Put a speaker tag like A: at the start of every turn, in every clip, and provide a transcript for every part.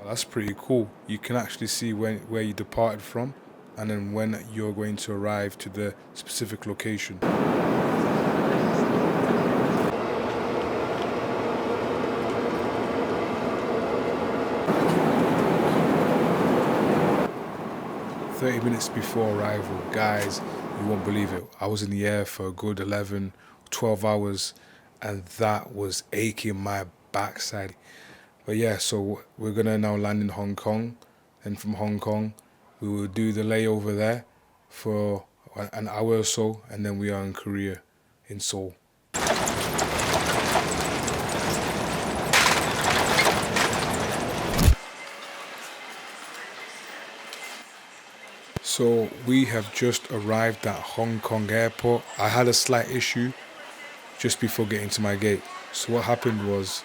A: That's pretty cool. You can actually see where you departed from and then when you're going to arrive to the specific location. 30 minutes before arrival, guys, you won't believe it. I was in the air for a good 11, 12 hours, and that was aching my backside. But yeah, so we're gonna now land in Hong Kong, and from Hong Kong, we will do the layover there for an hour or so, and then we are in Korea, in Seoul. So we have just arrived at Hong Kong airport. I had a slight issue just before getting to my gate. So what happened was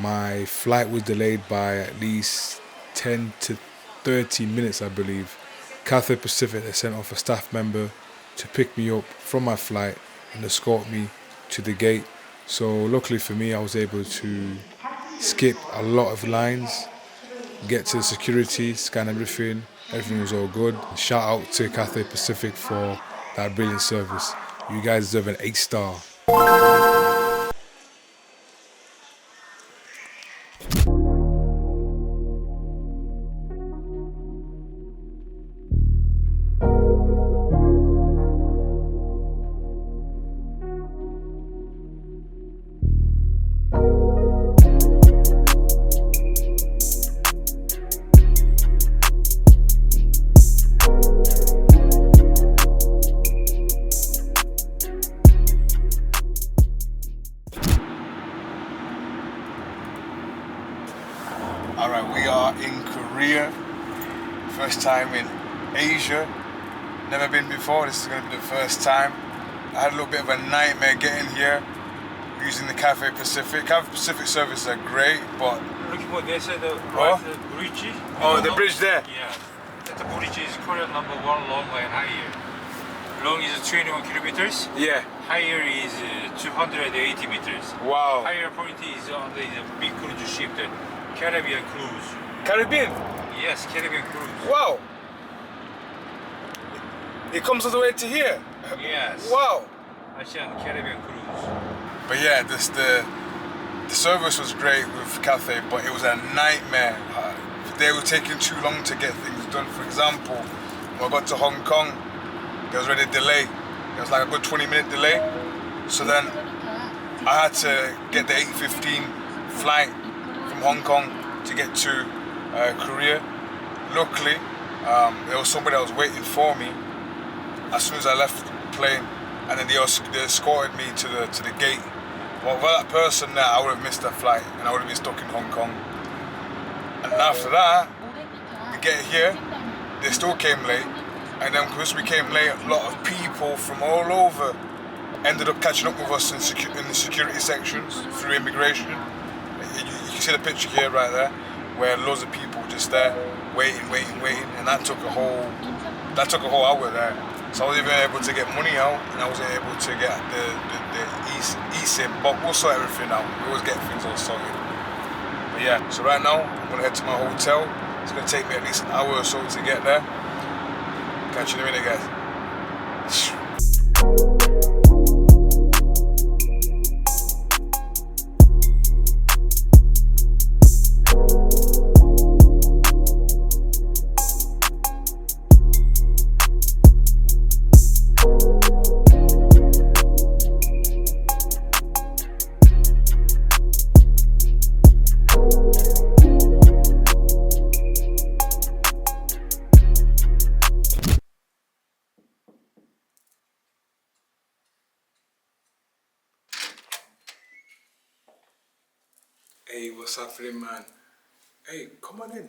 A: my flight was delayed by at least 10 to 30 minutes, I believe. Cathay Pacific, they sent off a staff member to pick me up from my flight and escort me to the gate. So luckily for me, I was able to skip a lot of lines, get to the security, scan everything. Everything was all good. Shout out to Cathay Pacific for that brilliant service. You guys deserve an 8-star. Alright, we are in Korea. First time in Asia. Never been before, this is going to be the first time. I had a little bit of a nightmare getting here using the Cathay Pacific. Cathay Pacific services are great, but...
B: Looking for this, the bridge.
A: Oh, the bridge there?
B: Yeah. The bridge is Korean #1 longer and higher. Long is 21 kilometers.
A: Yeah.
B: Higher is 280 meters.
A: Wow.
B: Higher point is on the big cruise ship, the Caribbean cruise.
A: Caribbean?
B: Yes, Caribbean cruise.
A: Wow. It comes all the way to here?
B: Yes.
A: Wow.
B: Asian Caribbean cruise.
A: But yeah, the service was great with Cathay, but it was a nightmare. They were taking too long to get things done. For example, when I got to Hong Kong, there was already a delay. There was like a good 20-minute delay. So then I had to get the 8:15 flight from Hong Kong to get to Korea. Luckily, there was somebody that was waiting for me as soon as I left the plane, and then they escorted me to the gate. Well, without that person there, I would have missed that flight and I would have been stuck in Hong Kong. And after that, we get here, they still came late, and then because we came late, a lot of people from all over ended up catching up with us in the security sections through immigration. You can see the picture here right there, where loads of people just there waiting, and that took a whole hour there. So I wasn't even able to get money out, and I wasn't able to get the eSIM, but we'll sort everything out. We always get things all sorted. But yeah, so right now I'm gonna head to my hotel. It's gonna take me at least an hour or so to get there. Catch you in a minute, guys. Hey, what's happening, man? Hey, come on in.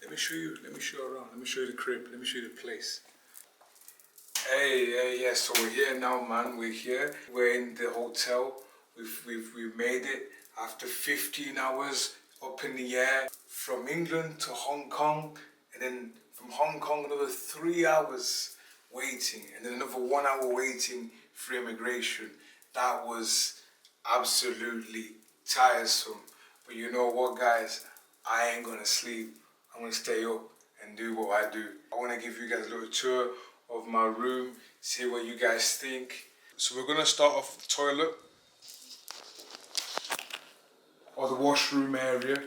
A: Let me show you around. Let me show you the crib. Let me show you the place. Hey, yeah, so we're here now, man. We're here. We're in the hotel. We've made it after 15 hours up in the air from England to Hong Kong, and then from Hong Kong another 3 hours waiting, and then another 1 hour waiting for immigration. That was absolutely tiresome. But you know what, guys? I ain't gonna sleep. I'm gonna stay up and do what I do. I wanna give you guys a little tour of my room, see what you guys think. So we're gonna start off with the toilet, or the washroom area.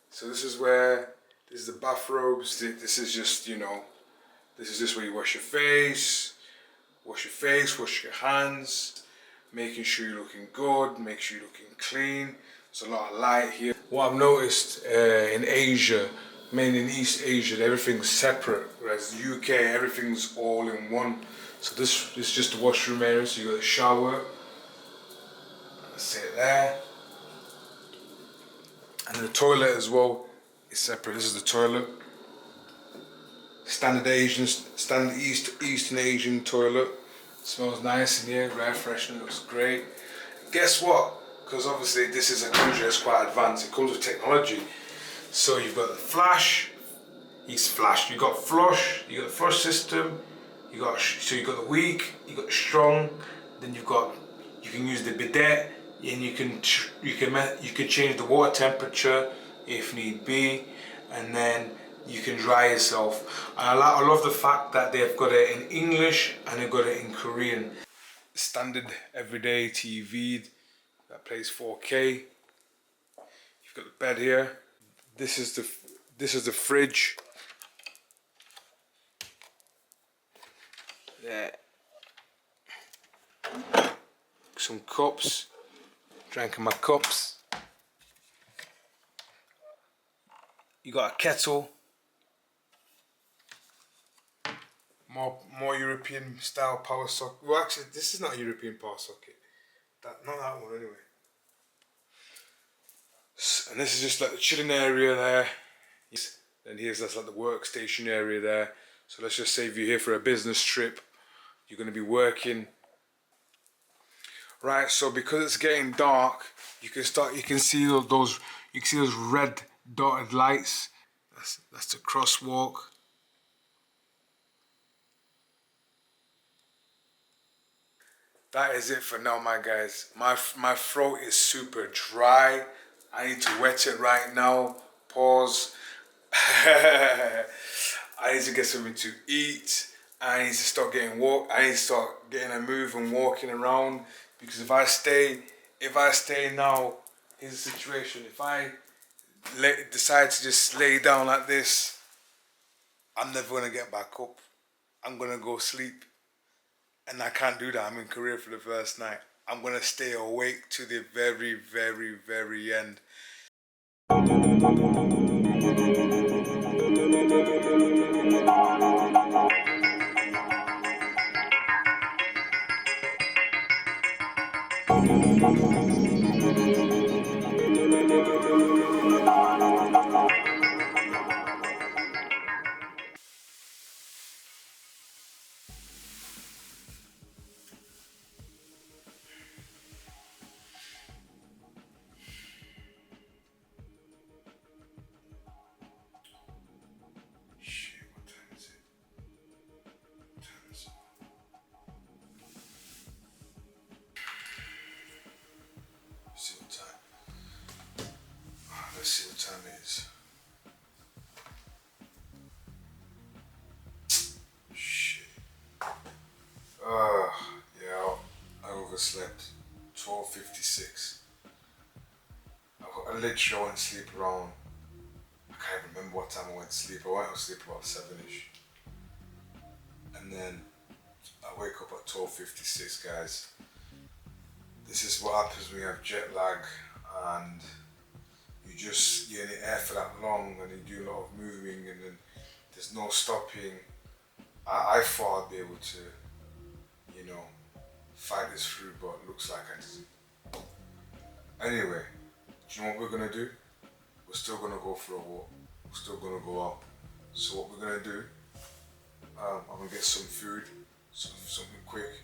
A: So this is the bathrobes. This is just, you know, this is just where you wash your face, wash your hands, making sure you're looking good, make sure you're looking clean. There's a lot of light here. What I've noticed in Asia, mainly in East Asia, everything's separate, whereas the UK, everything's all in one. So this is just the washroom area, so you got the shower, that's it there. And the toilet as well is separate. This is the toilet. Standard Eastern Asian toilet. Smells nice in here, air freshener, looks great. Guess what? Because obviously this is a country that's quite advanced, it comes with technology. So you've got the flash, you got flush, you got the flush system, you got the weak, you got the strong, then you can use the bidet, and you can change the water temperature if need be, and then you can dry yourself. And I love the fact that they've got it in English and they've got it in Korean. Standard everyday TV that plays 4K. You've got the bed here. This is the fridge. There. Some cups. Drinking my cups. You got a kettle. More European style power socket. Well, actually, this is not a European power socket. Not that one anyway. And this is just like the chilling area there. And here's that's like the workstation area there. So let's just say if you're here for a business trip, you're going to be working. Right. So because it's getting dark, you can see those red dotted lights. That's the crosswalk. That is it for now, my guys. My throat is super dry. I need to wet it right now. Pause. I need to get something to eat. I need to start getting a move and walking around, because if I stay now, here's the situation. If I decide to just lay down like this, I'm never gonna get back up. I'm gonna go sleep. And I can't do that. I'm in Korea for the first night. I'm gonna stay awake to the very, very, very end. Let's see what time it is. Shit. Yeah, I overslept. 12:56. I literally went to sleep around, I can't remember what time I went to sleep. I went to sleep about 7ish. And then I wake up at 12:56, guys. This is what happens when you have jet lag and you're in the air for that long and you do a lot of moving and then there's no stopping. I thought I'd be able to, you know, fight this through, but it looks like I didn't. Anyway, do you know what we're gonna do? We're still gonna go for a walk. We're still gonna go out. So what we're gonna do, I'm gonna get some food, something quick,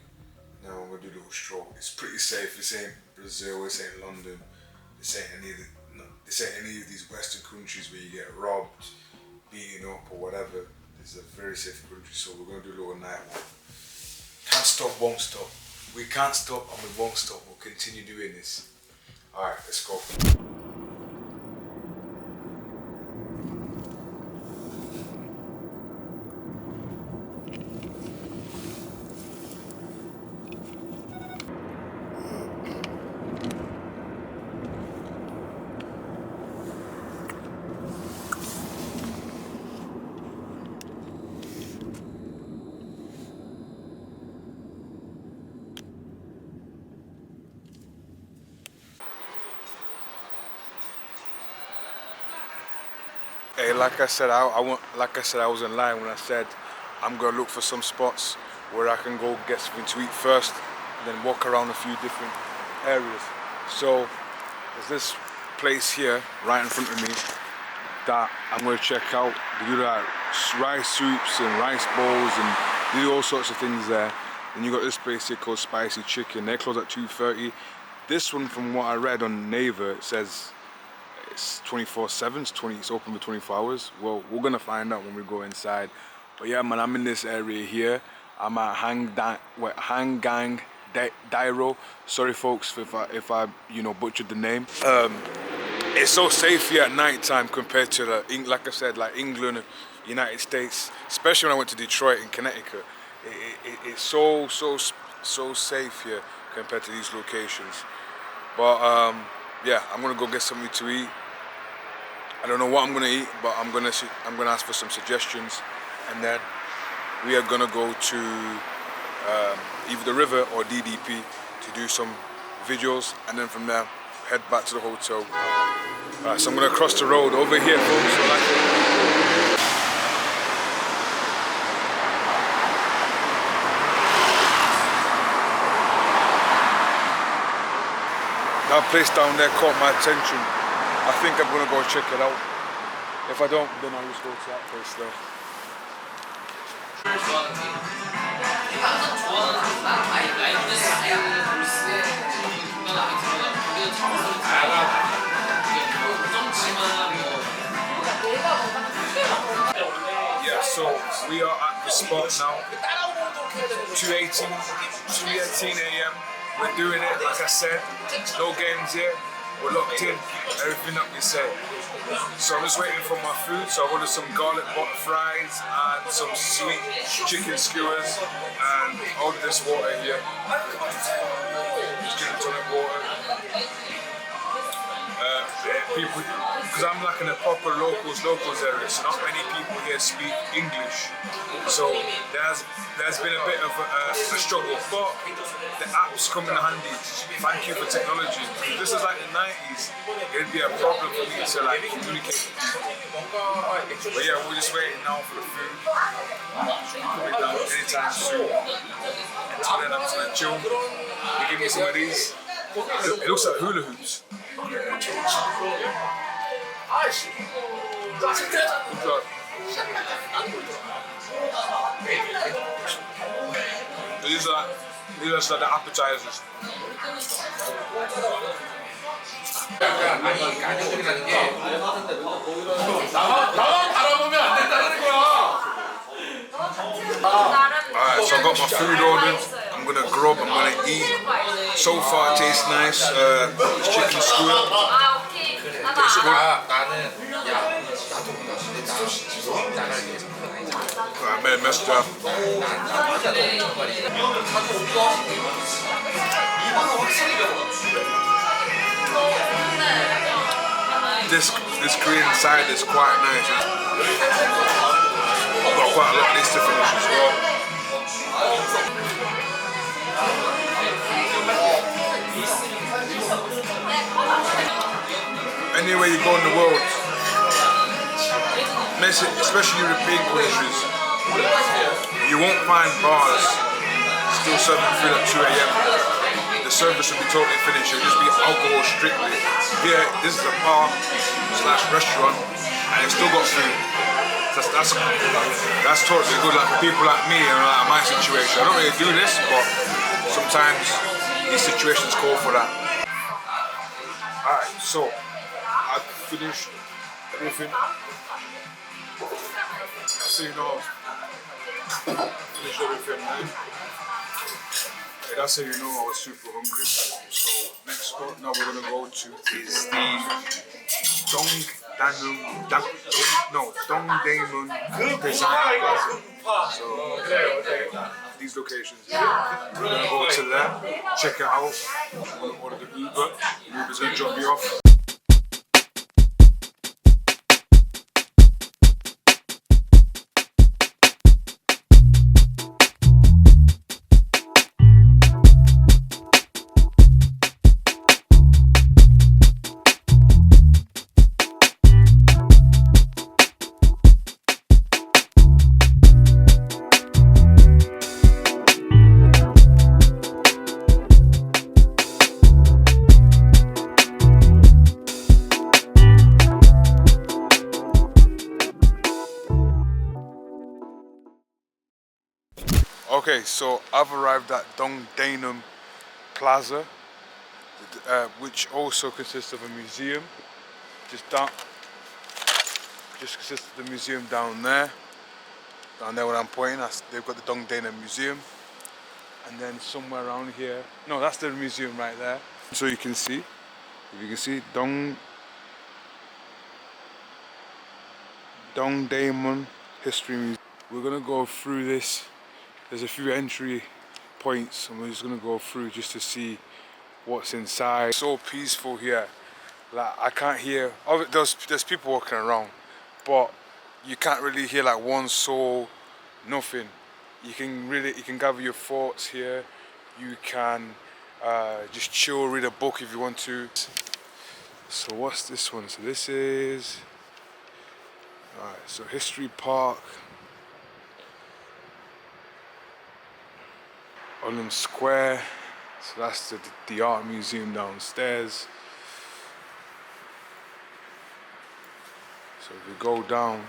A: and then I'm gonna do a little stroll. It's pretty safe. This ain't Brazil, this ain't London, this ain't any of these Western countries where you get robbed, beaten up or whatever. This is a very safe country, so we're gonna do a little night walk. Can't stop, won't stop. We can't stop and we won't stop. We'll continue doing this. Alright, let's go. Hey, like I said, I wasn't lying when I said I'm gonna look for some spots where I can go get something to eat first, and then walk around a few different areas. So there's this place here right in front of me that I'm gonna check out. They do like rice soups and rice bowls and they do all sorts of things there. Then you got this place here called Spicy Chicken. They close at 2:30. This one, from what I read on Naver, it says it's 24/7. It's open for 24 hours. Well, we're gonna find out when we go inside. But yeah, man, I'm in this area here. I'm at Hanggang Dairo. Sorry, folks, if I butchered the name. It's so safe here at night time compared to like I said, like England, United States. Especially when I went to Detroit in Connecticut. It's so safe here compared to these locations. But yeah, I'm gonna go get something to eat. I don't know what I'm gonna eat, but I'm gonna ask for some suggestions, and then we are gonna go to either the river or DDP to do some videos, and then from there head back to the hotel. Alright, so I'm gonna cross the road over here, folks. That place down there caught my attention. I think I'm gonna go check it out. If I don't, then I'll just go to that place there. Yeah, so we are at the spot now. 2:18 a.m. We're doing it, like I said, no games here, we're locked in, everything that we say. So I'm just waiting for my food, so I ordered some garlic butter fries and some sweet chicken skewers and all of this water here. Just getting tonic water. People, because I'm like in a proper locals area, so not many people here speak English. So there's been a bit of a struggle, but the apps come in handy. Thank you for technology. If this is like the 90s, it'd be a problem for me to like communicate. But yeah, we're just waiting now for the food. Coming down anytime soon. Until then, I'm just gonna chill. They give me some of these. It looks like hula hoops. These are just like the appetizers. Alright, so I got my food ordered. I'm gonna grub, I'm gonna eat. So far it tastes nice. Chicken skewer. Tastes good. I may have messed up. This Korean side is quite nice. I've got quite a lot of this to finish as well. Anywhere you go in the world, especially European countries, you won't find bars still serving food at 2 a.m. The service will be totally finished, it'll just be alcohol strictly. Here, this is a bar / restaurant, and it's still got food. That's totally good, like for people like me and like my situation. I don't really do this, but sometimes these situations call for that. Alright, so I've finished everything. So you know, finished everything, man. That's how you know I was super hungry. So next spot now we're gonna go to is the Dongdaemun Design Plaza. So these locations here. We're gonna go to there, check it out. I'm gonna order the Uber. Uber's gonna drop me off. Okay, so I've arrived at Dongdaemun Plaza, which also consists of a museum. Just consists of the museum down there where I'm pointing. They've got the Dongdaemun Museum, and then somewhere around here. No, that's the museum right there. So you can see, if you can see, Dongdaemun History Museum. We're gonna go through this. There's a few entry points, and we're just gonna go through just to see what's inside. It's so peaceful here. Like I can't hear. There's people walking around, but you can't really hear like one soul, nothing. You can gather your thoughts here. You can just chill, read a book if you want to. So what's this one? So this is alright. So History Park, Olin Square. So that's the art museum downstairs. So if we go down.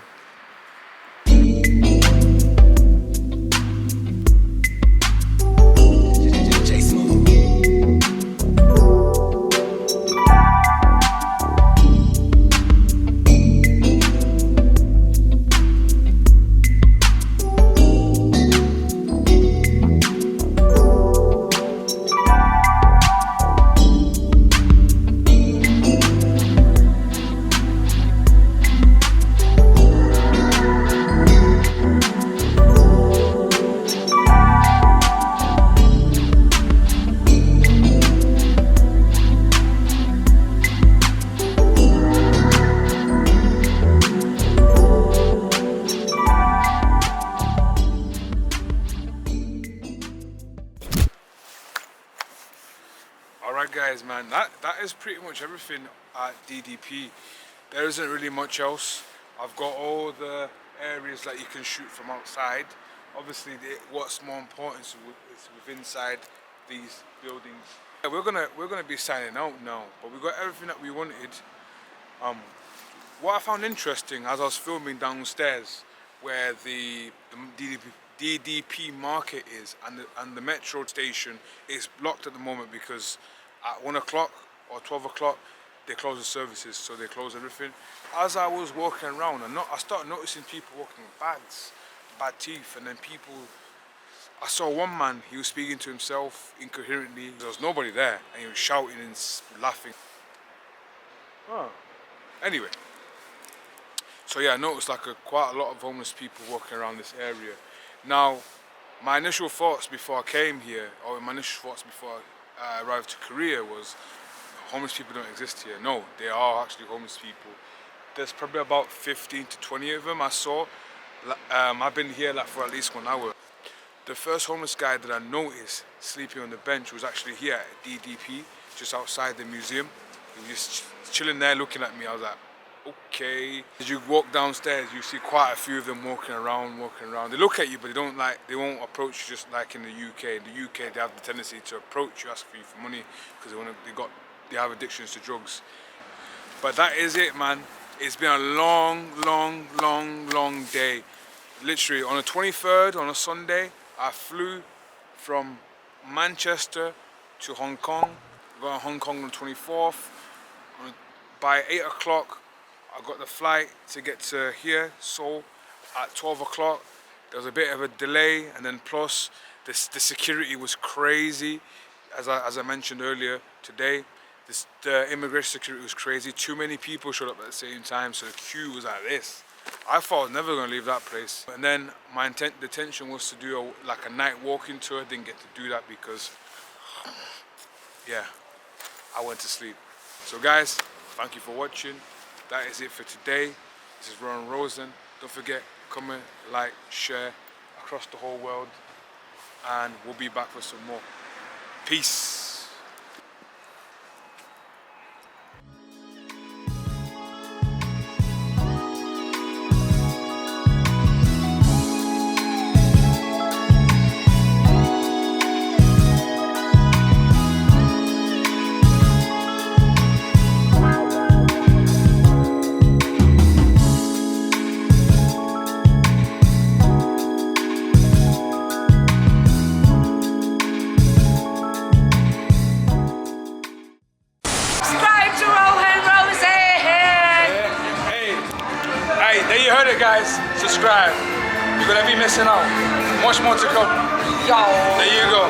A: Alright guys, man, that is pretty much everything at DDP. There isn't really much else. I've got all the areas that you can shoot from outside. Obviously, what's more important is within inside these buildings. Yeah, we're gonna be signing out now, but we got everything that we wanted. What I found interesting as I was filming downstairs, where the DDP market is, and the metro station is blocked at the moment because at 1 o'clock or 12 o'clock they close the services, so they close everything. As I was walking around, I started noticing people walking with bags, bad teeth, and then people. I saw one man, he was speaking to himself incoherently. There was nobody there, and he was shouting and laughing. Oh. Anyway, so yeah, I noticed like quite a lot of homeless people walking around this area. Now, my initial thoughts before I came here, or my initial thoughts before I arrived to Korea was, homeless people don't exist here. No, there are actually homeless people. There's probably about 15 to 20 of them I saw. I've been here like for at least 1 hour. The first homeless guy that I noticed sleeping on the bench was actually here at DDP, just outside the museum. He was just chilling there looking at me. I was like, okay. As you walk downstairs, you see quite a few of them walking around. They look at you, but they won't approach you just like in the UK. In the UK, they have the tendency to approach you, ask for you for money, because they have addictions to drugs. But that is it, man. It's been a long day. Literally, on the 23rd, on a Sunday, I flew from Manchester to Hong Kong. I got to Hong Kong on the 24th. By 8 o'clock, I got the flight to get to here, Seoul, at 12 o'clock. There was a bit of a delay, and then plus, the security was crazy. As I mentioned earlier today, the immigration security was crazy. Too many people showed up at the same time, so the queue was like this. I thought I was never going to leave that place. And then the intention was to do a night walking tour. Didn't get to do that because, yeah, I went to sleep. So guys, thank you for watching. That is it for today. This is Ron Rosen. Don't forget, comment, like, share across the whole world. And we'll be back for some more. Peace. you heard it, guys. Subscribe. You're gonna be missing out. Much more to come.
C: Yo.
A: There you go.